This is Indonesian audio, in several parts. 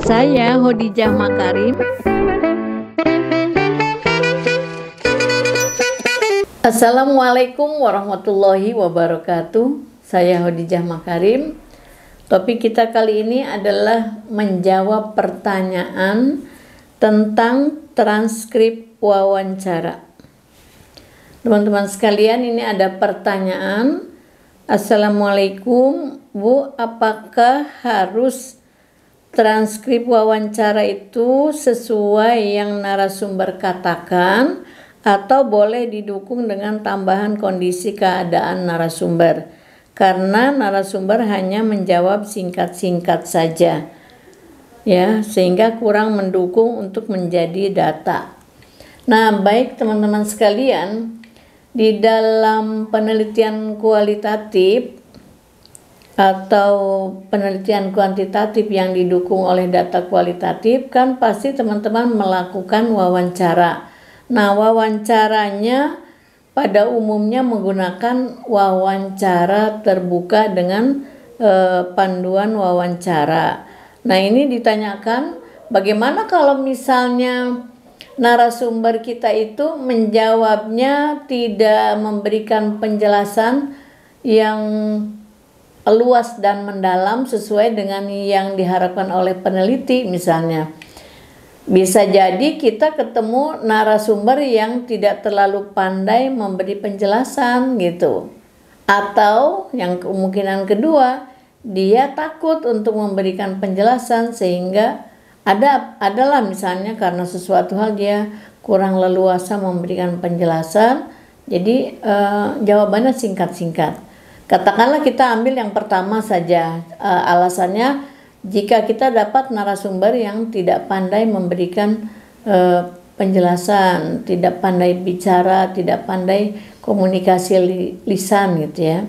Saya Hodijah Makarim. Assalamualaikum warahmatullahi wabarakatuh. Saya Hodijah Makarim. Topik kita kali ini adalah menjawab pertanyaan tentang transkrip wawancara. Teman-teman sekalian, ini ada pertanyaan. Assalamualaikum Bu, apakah harus transkrip wawancara itu sesuai yang narasumber katakan atau boleh didukung dengan tambahan kondisi keadaan narasumber? Karena narasumber hanya menjawab singkat-singkat saja, ya, sehingga kurang mendukung untuk menjadi data. Nah, baik teman-teman sekalian, di dalam penelitian kualitatif atau penelitian kuantitatif yang didukung oleh data kualitatif, kan pasti teman-teman melakukan wawancara. Nah, wawancaranya pada umumnya menggunakan wawancara terbuka dengan panduan wawancara. Nah, ini ditanyakan bagaimana kalau misalnya narasumber kita itu menjawabnya tidak memberikan penjelasan yang luas dan mendalam sesuai dengan yang diharapkan oleh peneliti misalnya. Bisa jadi kita ketemu narasumber yang tidak terlalu pandai memberi penjelasan gitu. Atau yang kemungkinan kedua, dia takut untuk memberikan penjelasan sehingga adalah misalnya karena sesuatu hal dia kurang leluasa memberikan penjelasan. Jadi jawabannya singkat-singkat. Katakanlah kita ambil yang pertama saja, alasannya jika kita dapat narasumber yang tidak pandai memberikan penjelasan, tidak pandai bicara, tidak pandai komunikasi lisan gitu ya.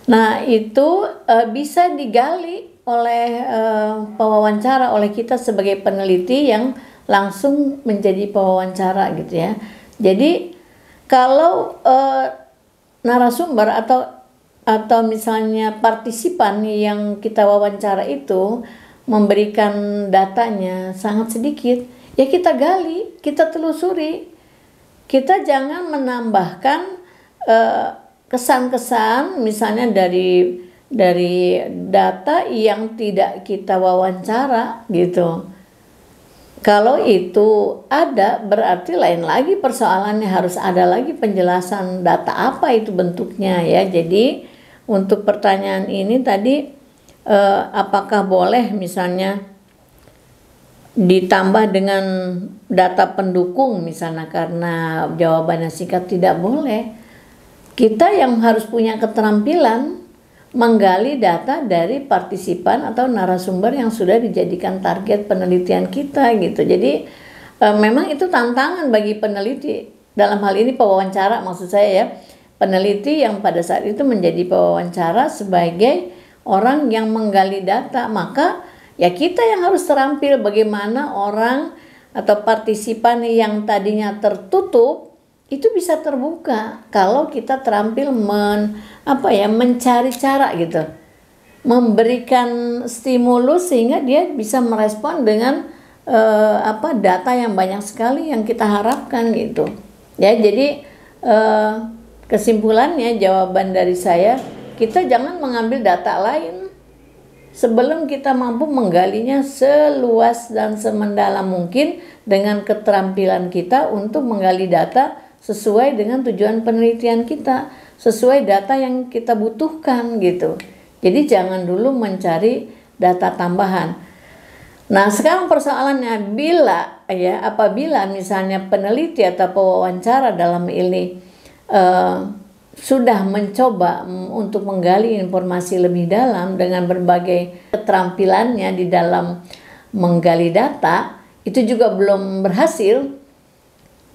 Nah, itu bisa digali oleh pewawancara, oleh kita sebagai peneliti yang langsung menjadi pewawancara gitu ya. Jadi kalau narasumber atau misalnya partisipan yang kita wawancara itu memberikan datanya sangat sedikit, ya kita gali, kita telusuri. Kita jangan menambahkan kesan-kesan misalnya dari data yang tidak kita wawancara gitu. Kalau itu ada, berarti lain lagi persoalannya, harus ada lagi penjelasan data apa itu bentuknya ya. Jadi untuk pertanyaan ini tadi apakah boleh misalnya ditambah dengan data pendukung misalnya, karena jawabannya singkat, tidak boleh. Kita yang harus punya keterampilan menggali data dari partisipan atau narasumber yang sudah dijadikan target penelitian kita gitu. Jadi memang itu tantangan bagi peneliti, dalam hal ini pewawancara maksud saya ya, peneliti yang pada saat itu menjadi pewawancara sebagai orang yang menggali data. Maka ya kita yang harus terampil bagaimana orang atau partisipan yang tadinya tertutup itu bisa terbuka kalau kita terampil mencari cara gitu, memberikan stimulus sehingga dia bisa merespon dengan data yang banyak sekali yang kita harapkan gitu ya. Jadi kesimpulannya, jawaban dari saya, kita jangan mengambil data lain sebelum kita mampu menggalinya seluas dan semendalam mungkin dengan keterampilan kita untuk menggali data sesuai dengan tujuan penelitian kita, sesuai data yang kita butuhkan gitu. Jadi jangan dulu mencari data tambahan. Nah, sekarang persoalannya apabila misalnya peneliti atau pewawancara dalam ini sudah mencoba untuk menggali informasi lebih dalam dengan berbagai keterampilannya di dalam menggali data, itu juga belum berhasil,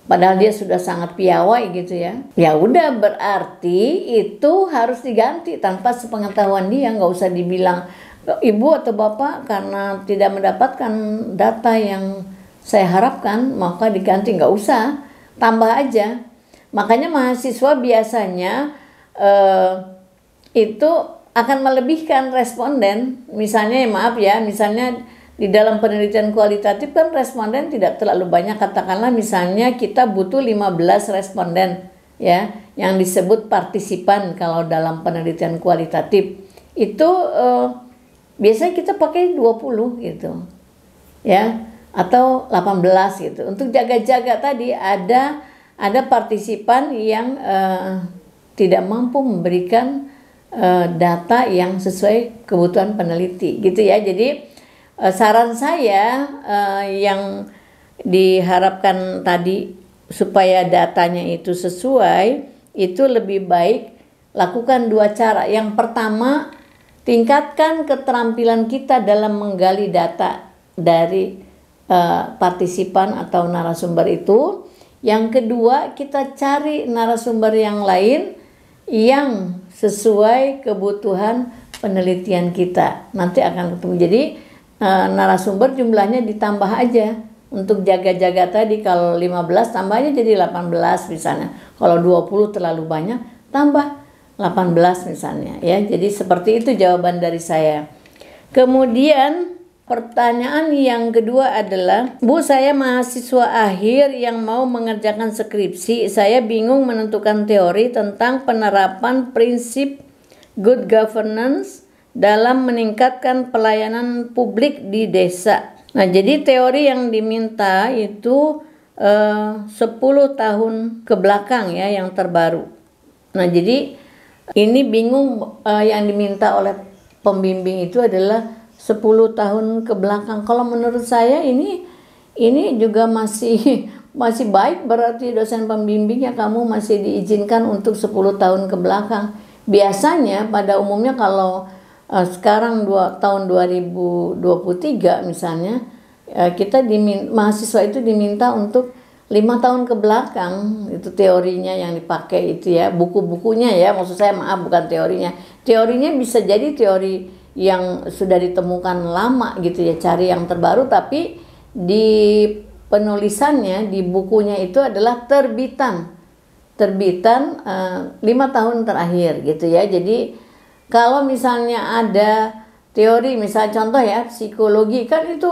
padahal dia sudah sangat piawai gitu ya. Ya udah, berarti itu harus diganti tanpa sepengetahuan dia. Nggak usah dibilang, Ibu atau Bapak karena tidak mendapatkan data yang saya harapkan maka diganti. Nggak usah, tambah aja. Makanya mahasiswa biasanya itu akan melebihkan responden. Misalnya misalnya di dalam penelitian kualitatif kan responden tidak terlalu banyak, katakanlah misalnya kita butuh 15 responden ya yang disebut partisipan kalau dalam penelitian kualitatif itu biasanya kita pakai 20 gitu ya atau 18 gitu. Untuk jaga-jaga tadi ada partisipan yang tidak mampu memberikan data yang sesuai kebutuhan peneliti gitu ya. Jadi saran saya yang diharapkan tadi supaya datanya itu sesuai, itu lebih baik lakukan 2 cara. Yang pertama, tingkatkan keterampilan kita dalam menggali data dari partisipan atau narasumber itu. Yang kedua, kita cari narasumber yang lain yang sesuai kebutuhan penelitian kita. Nanti akan ketemu. Jadi narasumber jumlahnya ditambah aja. Untuk jaga-jaga tadi kalau 15 tambah aja jadi 18 misalnya. Kalau 20 terlalu banyak tambah 18 misalnya ya. Jadi seperti itu jawaban dari saya. Kemudian pertanyaan yang kedua adalah, Bu, saya mahasiswa akhir yang mau mengerjakan skripsi. Saya bingung menentukan teori tentang penerapan prinsip good governance dalam meningkatkan pelayanan publik di desa. Nah, jadi teori yang diminta itu 10 tahun ke belakang ya, yang terbaru. Nah, jadi ini bingung, yang diminta oleh pembimbing itu adalah 10 tahun ke belakang. Kalau menurut saya ini juga masih baik, berarti dosen pembimbingnya kamu masih diizinkan untuk 10 tahun ke belakang. Biasanya pada umumnya kalau sekarang tahun 2023 misalnya, kita mahasiswa itu diminta untuk 5 tahun ke belakang, itu teorinya yang dipakai itu ya, buku-bukunya ya, maksud saya maaf bukan teorinya. Teorinya bisa jadi teori yang sudah ditemukan lama gitu ya, cari yang terbaru, tapi di penulisannya di bukunya itu adalah terbitan 5 tahun terakhir gitu ya. Jadi kalau misalnya ada teori, misalnya contoh ya, psikologi kan itu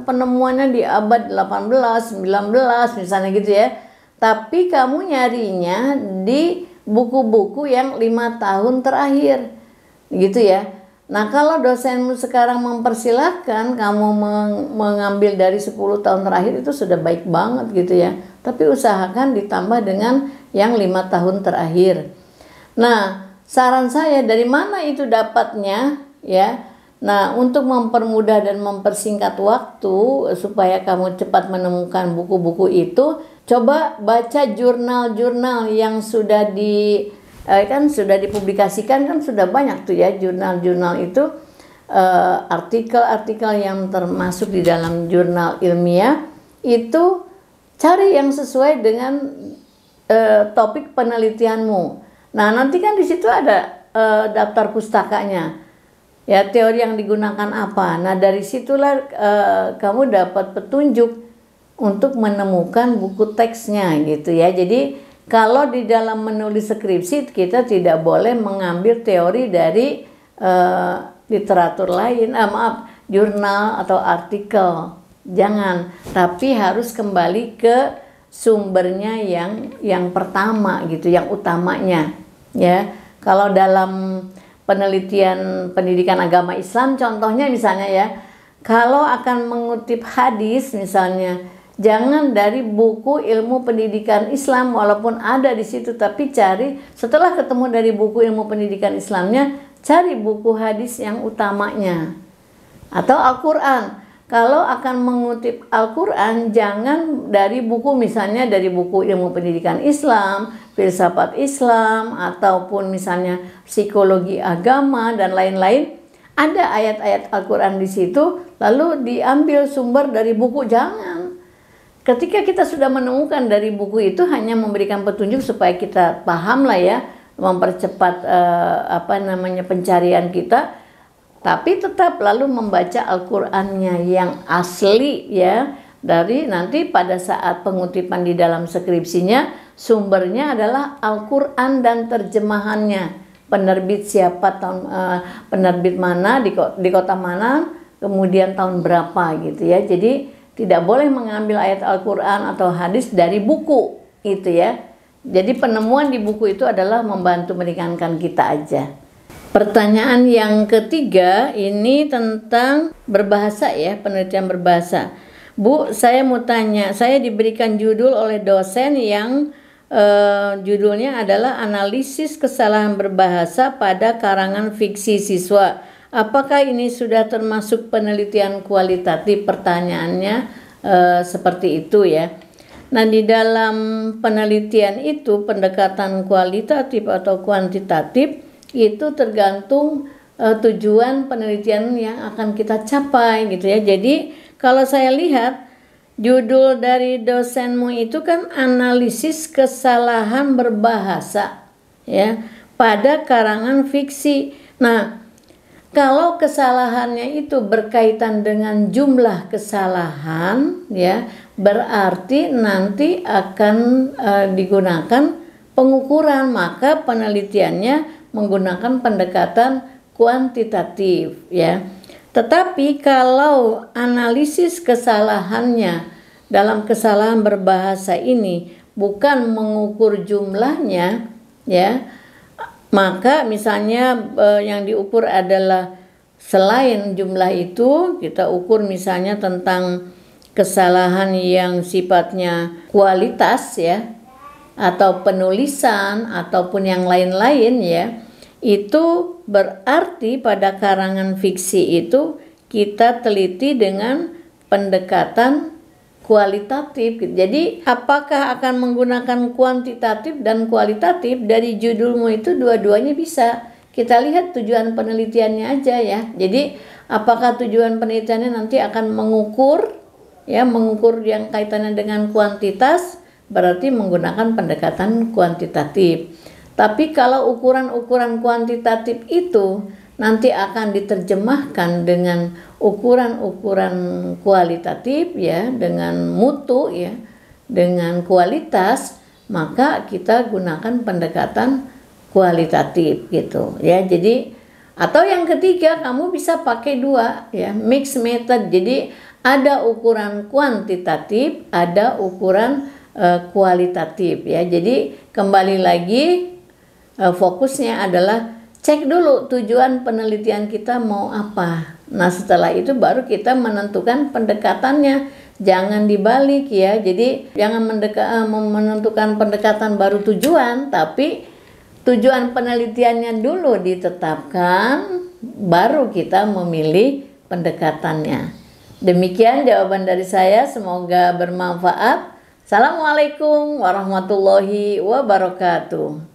penemuannya di abad 18, 19 misalnya gitu ya. Tapi kamu nyarinya di buku-buku yang 5 tahun terakhir gitu ya. Nah, kalau dosenmu sekarang mempersilahkan kamu mengambil dari 10 tahun terakhir, itu sudah baik banget gitu ya. Tapi usahakan ditambah dengan yang 5 tahun terakhir. Nah, saran saya, dari mana itu dapatnya ya? Nah, untuk mempermudah dan mempersingkat waktu supaya kamu cepat menemukan buku-buku itu, coba baca jurnal-jurnal yang sudah sudah dipublikasikan, kan sudah banyak tuh ya jurnal-jurnal itu, artikel-artikel yang termasuk di dalam jurnal ilmiah itu, cari yang sesuai dengan topik penelitianmu. Nah, nanti kan di situ ada daftar pustakanya. Ya, teori yang digunakan apa. Nah, dari situlah kamu dapat petunjuk untuk menemukan buku teksnya gitu ya. Jadi, kalau di dalam menulis skripsi kita tidak boleh mengambil teori dari literatur lain, jurnal atau artikel. Jangan, tapi harus kembali ke sumbernya yang pertama gitu, yang utamanya. Ya, kalau dalam penelitian pendidikan agama Islam contohnya misalnya ya, kalau akan mengutip hadis misalnya, jangan dari buku ilmu pendidikan Islam walaupun ada di situ, tapi cari setelah ketemu dari buku ilmu pendidikan Islamnya, cari buku hadis yang utamanya. Atau Al-Qur'an. Kalau akan mengutip Al-Quran, jangan dari buku, misalnya dari buku ilmu pendidikan Islam, filsafat Islam, ataupun misalnya psikologi agama dan lain-lain. Ada ayat-ayat Al-Quran di situ, lalu diambil sumber dari buku, jangan. Ketika kita sudah menemukan dari buku itu, hanya memberikan petunjuk supaya kita paham lah ya, mempercepat pencarian kita. Tapi tetap lalu membaca Al-Qur'annya yang asli ya, dari nanti pada saat pengutipan di dalam skripsinya, sumbernya adalah Al-Qur'an dan terjemahannya. Penerbit siapa, penerbit mana, di kota mana, kemudian tahun berapa gitu ya. Jadi tidak boleh mengambil ayat Al-Quran atau hadis dari buku itu ya. Jadi penemuan di buku itu adalah membantu meringankan kita aja. Pertanyaan yang ketiga ini tentang berbahasa ya, penelitian berbahasa. Bu, saya mau tanya, saya diberikan judul oleh dosen yang judulnya adalah analisis kesalahan berbahasa pada karangan fiksi siswa. Apakah ini sudah termasuk penelitian kualitatif? Pertanyaannya seperti itu ya. Nah, di dalam penelitian itu pendekatan kualitatif atau kuantitatif itu tergantung tujuan penelitian yang akan kita capai gitu ya. Jadi kalau saya lihat judul dari dosenmu itu kan analisis kesalahan berbahasa ya pada karangan fiksi. Nah, kalau kesalahannya itu berkaitan dengan jumlah kesalahan ya, berarti nanti akan digunakan pengukuran, maka penelitiannya menggunakan pendekatan kuantitatif ya. Tetapi kalau analisis kesalahannya dalam kesalahan berbahasa ini bukan mengukur jumlahnya ya, maka misalnya yang diukur adalah selain jumlah itu, kita ukur misalnya tentang kesalahan yang sifatnya kualitas ya, atau penulisan ataupun yang lain-lain ya, itu berarti pada karangan fiksi itu kita teliti dengan pendekatan kualitatif. Jadi apakah akan menggunakan kuantitatif dan kualitatif? Dari judulmu itu dua-duanya bisa. Kita lihat tujuan penelitiannya aja ya. Jadi apakah tujuan penelitiannya nanti akan mengukur ya, mengukur yang kaitannya dengan kuantitas, berarti menggunakan pendekatan kuantitatif. Tapi kalau ukuran-ukuran kuantitatif itu nanti akan diterjemahkan dengan ukuran-ukuran kualitatif ya, dengan mutu ya, dengan kualitas, maka kita gunakan pendekatan kualitatif gitu ya. Jadi atau yang ketiga kamu bisa pakai dua ya, mix method. Jadi ada ukuran kuantitatif, ada ukuran kualitatif ya. Jadi kembali lagi fokusnya adalah cek dulu tujuan penelitian kita mau apa. Nah, setelah itu baru kita menentukan pendekatannya. Jangan dibalik ya. Jadi jangan menentukan pendekatan baru tujuan, tapi tujuan penelitiannya dulu ditetapkan, baru kita memilih pendekatannya. Demikian jawaban dari saya, semoga bermanfaat. Assalamualaikum warahmatullahi wabarakatuh.